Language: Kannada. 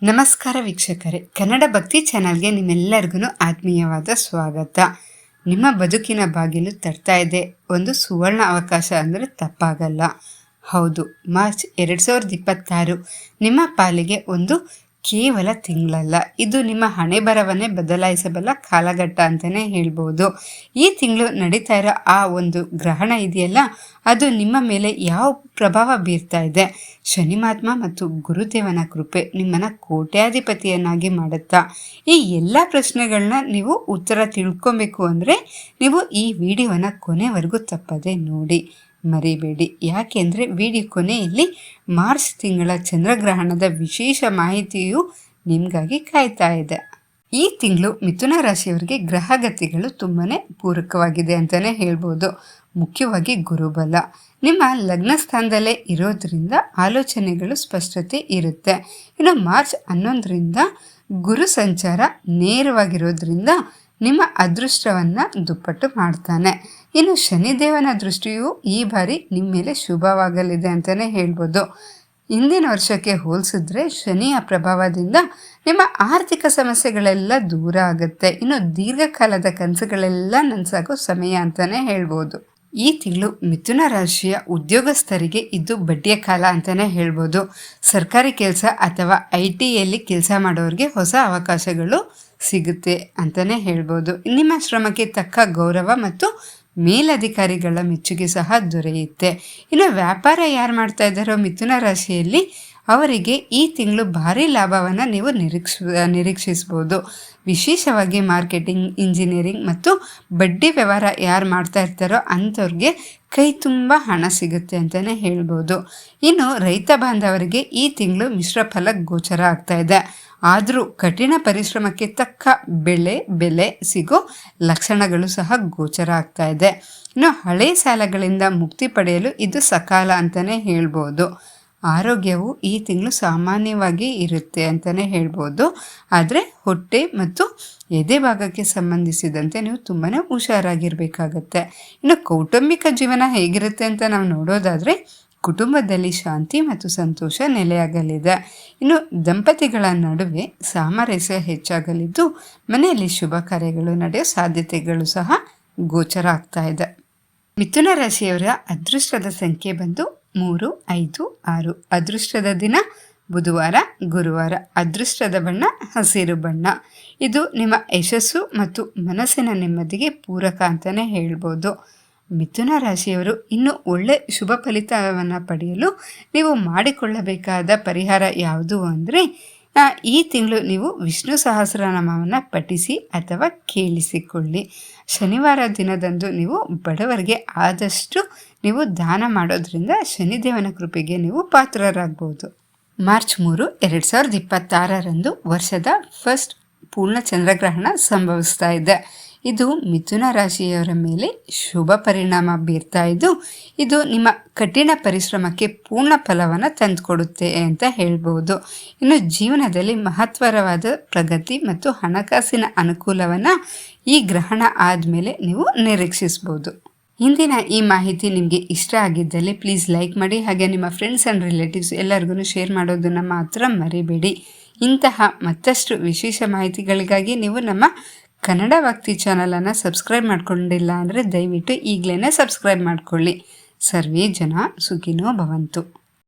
ನಮಸ್ಕಾರ ವೀಕ್ಷಕರೇ, ಕನ್ನಡ ಭಕ್ತಿ ಚಾನಲ್ಗೆ ನಿಮ್ಮೆಲ್ಲರಿಗೂ ಆತ್ಮೀಯವಾದ ಸ್ವಾಗತ. ನಿಮ್ಮ ಬದುಕಿನ ಬಾಗಿಲು ತಟ್ತಾ ಇದೆ ಒಂದು ಸುವರ್ಣ ಅವಕಾಶ ಅಂದರೆ ತಪ್ಪಾಗಲ್ಲ. ಹೌದು, ಮಾರ್ಚ್ 2026 ನಿಮ್ಮ ಪಾಲಿಗೆ ಒಂದು ಕೇವಲ ತಿಂಗಳಲ್ಲ, ಇದು ನಿಮ್ಮ ಹಣೆ ಬರವನ್ನೇ ಬದಲಾಯಿಸಬಲ್ಲ ಕಾಲಘಟ್ಟ ಅಂತಲೇ ಹೇಳ್ಬೋದು. ಈ ತಿಂಗಳು ನಡೀತಾ ಇರೋ ಆ ಒಂದು ಗ್ರಹಣ ಇದೆಯಲ್ಲ, ಅದು ನಿಮ್ಮ ಮೇಲೆ ಯಾವ ಪ್ರಭಾವ ಬೀರ್ತಾ ಇದೆ? ಶನಿ ಮಹಾತ್ಮ ಮತ್ತು ಗುರುದೇವನ ಕೃಪೆ ನಿಮ್ಮನ್ನು ಕೋಟ್ಯಾಧಿಪತಿಯನ್ನಾಗಿ ಮಾಡುತ್ತಾ? ಈ ಎಲ್ಲ ಪ್ರಶ್ನೆಗಳನ್ನ ನೀವು ಉತ್ತರ ತಿಳ್ಕೊಬೇಕು ಅಂದರೆ ನೀವು ಈ ವಿಡಿಯೋನ ಕೊನೆವರೆಗೂ ತಪ್ಪದೆ ನೋಡಿ, ಮರಿಬೇಡಿ. ಯಾಕೆಂದರೆ ವಿಡಿಯೋ ಕೊನೆಯಲ್ಲಿ ಮಾರ್ಚ್ ತಿಂಗಳ ಚಂದ್ರಗ್ರಹಣದ ವಿಶೇಷ ಮಾಹಿತಿಯು ನಿಮಗಾಗಿ ಕಾಯ್ತಾ ಇದೆ. ಈ ತಿಂಗಳು ಮಿಥುನ ರಾಶಿಯವರಿಗೆ ಗ್ರಹಗತಿಗಳು ತುಂಬಾ ಪೂರಕವಾಗಿದೆ ಅಂತಲೇ ಹೇಳ್ಬೋದು. ಮುಖ್ಯವಾಗಿ ಗುರುಬಲ ನಿಮ್ಮ ಲಗ್ನ ಸ್ಥಾನದಲ್ಲೇ ಇರೋದ್ರಿಂದ ಆಲೋಚನೆಗಳು ಸ್ಪಷ್ಟತೆ ಇರುತ್ತೆ. ಇನ್ನು ಮಾರ್ಚ್ 11ರಿಂದ ಗುರು ಸಂಚಾರ ನೇರವಾಗಿರೋದ್ರಿಂದ ನಿಮ್ಮ ಅದೃಷ್ಟವನ್ನು ದುಪ್ಪಟ್ಟು ಮಾಡ್ತಾನೆ. ಇನ್ನು ಶನಿದೇವನ ದೃಷ್ಟಿಯು ಈ ಬಾರಿ ನಿಮ್ಮ ಮೇಲೆ ಶುಭವಾಗಲಿದೆ ಅಂತಲೇ ಹೇಳ್ಬೋದು. ಹಿಂದಿನ ವರ್ಷಕ್ಕೆ ಹೋಲಿಸಿದ್ರೆ ಶನಿಯ ಪ್ರಭಾವದಿಂದ ನಿಮ್ಮ ಆರ್ಥಿಕ ಸಮಸ್ಯೆಗಳೆಲ್ಲ ದೂರ ಆಗುತ್ತೆ. ಇನ್ನು ದೀರ್ಘಕಾಲದ ಕನಸುಗಳೆಲ್ಲ ನನಸಾಗೋ ಸಮಯ ಅಂತಲೇ ಹೇಳ್ಬೋದು. ಈ ತಿಂಗಳು ಮಿಥುನ ರಾಶಿಯ ಉದ್ಯೋಗಸ್ಥರಿಗೆ ಇದು ಬಡ್ಡಿಯ ಕಾಲ ಅಂತಲೇ ಹೇಳ್ಬೋದು. ಸರ್ಕಾರಿ ಕೆಲಸ ಅಥವಾ IT ಯಲ್ಲಿ ಕೆಲಸ ಮಾಡೋರಿಗೆ ಹೊಸ ಅವಕಾಶಗಳು ಸಿಗುತ್ತೆ ಅಂತಲೇ ಹೇಳ್ಬೋದು. ನಿಮ್ಮ ಶ್ರಮಕ್ಕೆ ತಕ್ಕ ಗೌರವ ಮತ್ತು ಮೇಲಧಿಕಾರಿಗಳ ಮೆಚ್ಚುಗೆ ಸಹ ದೊರೆಯುತ್ತೆ. ಇನ್ನು ವ್ಯಾಪಾರ ಯಾರು ಮಾಡ್ತಾ ಇದ್ದಾರೋ ಮಿಥುನ ರಾಶಿಯಲ್ಲಿ ಅವರಿಗೆ ಈ ತಿಂಗಳು ಭಾರಿ ಲಾಭವನ್ನು ನೀವು ನಿರೀಕ್ಷಿಸ್ಬೋದು. ವಿಶೇಷವಾಗಿ ಮಾರ್ಕೆಟಿಂಗ್, ಇಂಜಿನಿಯರಿಂಗ್ ಮತ್ತು ಬಡ್ಡಿ ವ್ಯವಹಾರ ಯಾರು ಮಾಡ್ತಾ ಇರ್ತಾರೋ ಅಂಥವ್ರಿಗೆ ಕೈ ತುಂಬ ಹಣ ಸಿಗುತ್ತೆ ಅಂತಲೇ ಹೇಳ್ಬೋದು. ಇನ್ನು ರೈತ ಬಾಂಧವರಿಗೆ ಈ ತಿಂಗಳು ಮಿಶ್ರ ಫಲ ಗೋಚರ ಆಗ್ತಾ ಇದೆ. ಆದರೂ ಕಠಿಣ ಪರಿಶ್ರಮಕ್ಕೆ ತಕ್ಕ ಬೆಲೆ ಸಿಗೋ ಲಕ್ಷಣಗಳು ಸಹ ಗೋಚರ ಆಗ್ತಾ ಇದೆ. ಇನ್ನು ಹಳೆ ಸಾಲಗಳಿಂದ ಮುಕ್ತಿ ಪಡೆಯಲು ಇದು ಸಕಾಲ ಅಂತಲೇ ಹೇಳ್ಬೋದು. ಆರೋಗ್ಯವು ಈ ತಿಂಗಳು ಸಾಮಾನ್ಯವಾಗಿ ಇರುತ್ತೆ ಅಂತಲೇ ಹೇಳ್ಬೋದು. ಆದರೆ ಹೊಟ್ಟೆ ಮತ್ತು ಎದೆ ಭಾಗಕ್ಕೆ ಸಂಬಂಧಿಸಿದಂತೆ ನೀವು ತುಂಬಾ ಹುಷಾರಾಗಿರಬೇಕಾಗತ್ತೆ. ಇನ್ನು ಕೌಟುಂಬಿಕ ಜೀವನ ಹೇಗಿರುತ್ತೆ ಅಂತ ನಾವು ನೋಡೋದಾದರೆ ಕುಟುಂಬದಲ್ಲಿ ಶಾಂತಿ ಮತ್ತು ಸಂತೋಷ ನೆಲೆಯಾಗಲಿದೆ. ಇನ್ನು ದಂಪತಿಗಳ ನಡುವೆ ಸಾಮರಸ್ಯ ಹೆಚ್ಚಾಗಲಿದ್ದು ಮನೆಯಲ್ಲಿ ಶುಭ ಕಾರ್ಯಗಳು ನಡೆಯೋ ಸಾಧ್ಯತೆಗಳು ಸಹ ಗೋಚರ ಆಗ್ತಾ ಇದೆ. ಮಿಥುನ ರಾಶಿಯವರ ಅದೃಷ್ಟದ ಸಂಖ್ಯೆ ಬಂದು 3, 5, 6. ಅದೃಷ್ಟದ ದಿನ ಬುಧವಾರ, ಗುರುವಾರ. ಅದೃಷ್ಟದ ಬಣ್ಣ ಹಸಿರು ಬಣ್ಣ. ಇದು ನಿಮ್ಮ ಯಶಸ್ಸು ಮತ್ತು ಮನಸ್ಸಿನ ನೆಮ್ಮದಿಗೆ ಪೂರಕ ಅಂತಲೇ ಹೇಳ್ಬೋದು. ಮಿಥುನ ರಾಶಿಯವರು ಇನ್ನೂ ಒಳ್ಳೆ ಶುಭ ಫಲಿತವನ್ನು ಪಡೆಯಲು ನೀವು ಮಾಡಿಕೊಳ್ಳಬೇಕಾದ ಪರಿಹಾರ ಯಾವುದು ಅಂದರೆ ಈ ತಿಂಗಳು ನೀವು ವಿಷ್ಣು ಸಹಸ್ರನಾಮವನ್ನು ಪಠಿಸಿ ಅಥವಾ ಕೇಳಿಸಿಕೊಳ್ಳಿ. ಶನಿವಾರ ದಿನದಂದು ನೀವು ಬಡವರಿಗೆ ಆದಷ್ಟು ನೀವು ದಾನ ಮಾಡೋದ್ರಿಂದ ಶನಿದೇವನ ಕೃಪೆಗೆ ನೀವು ಪಾತ್ರರಾಗಬಹುದು. ಮಾರ್ಚ್ 3, 2026 ವರ್ಷದ ಫಸ್ಟ್ ಪೂರ್ಣ ಚಂದ್ರಗ್ರಹಣ ಸಂಭವಿಸ್ತಾ ಇದೆ. ಇದು ಮಿಥುನ ರಾಶಿಯವರ ಮೇಲೆ ಶುಭ ಪರಿಣಾಮ ಬೀರ್ತಾ ಇದ್ದು ಇದು ನಿಮ್ಮ ಕಠಿಣ ಪರಿಶ್ರಮಕ್ಕೆ ಪೂರ್ಣ ಫಲವನ್ನು ತಂದುಕೊಡುತ್ತೆ ಅಂತ ಹೇಳ್ಬೋದು. ಇನ್ನು ಜೀವನದಲ್ಲಿ ಮಹತ್ವರವಾದ ಪ್ರಗತಿ ಮತ್ತು ಹಣಕಾಸಿನ ಅನುಕೂಲವನ್ನು ಈ ಗ್ರಹಣ ಆದಮೇಲೆ ನೀವು ನಿರೀಕ್ಷಿಸ್ಬೋದು. ಇಂದಿನ ಈ ಮಾಹಿತಿ ನಿಮಗೆ ಇಷ್ಟ ಆಗಿದ್ದಲ್ಲಿ ಪ್ಲೀಸ್ ಲೈಕ್ ಮಾಡಿ, ಹಾಗೆ ನಿಮ್ಮ ಫ್ರೆಂಡ್ಸ್ ಆ್ಯಂಡ್ ರಿಲೇಟಿವ್ಸ್ ಎಲ್ಲರಿಗೂ ಶೇರ್ ಮಾಡೋದನ್ನು ಮಾತ್ರ ಮರಿಬೇಡಿ. ಇಂತಹ ಮತ್ತಷ್ಟು ವಿಶೇಷ ಮಾಹಿತಿಗಳಿಗಾಗಿ ನೀವು ನಮ್ಮ ಕನ್ನಡ ಭಕ್ತಿ ಚಾನಲನ್ನು ಸಬ್ಸ್ಕ್ರೈಬ್ ಮಾಡ್ಕೊಂಡಿಲ್ಲ ಅಂದರೆ ದಯವಿಟ್ಟು ಈಗಲೇ ಸಬ್ಸ್ಕ್ರೈಬ್ ಮಾಡ್ಕೊಳ್ಳಿ. ಸರ್ವೇ ಜನ ಸುಖಿನೋ ಭವಂತು.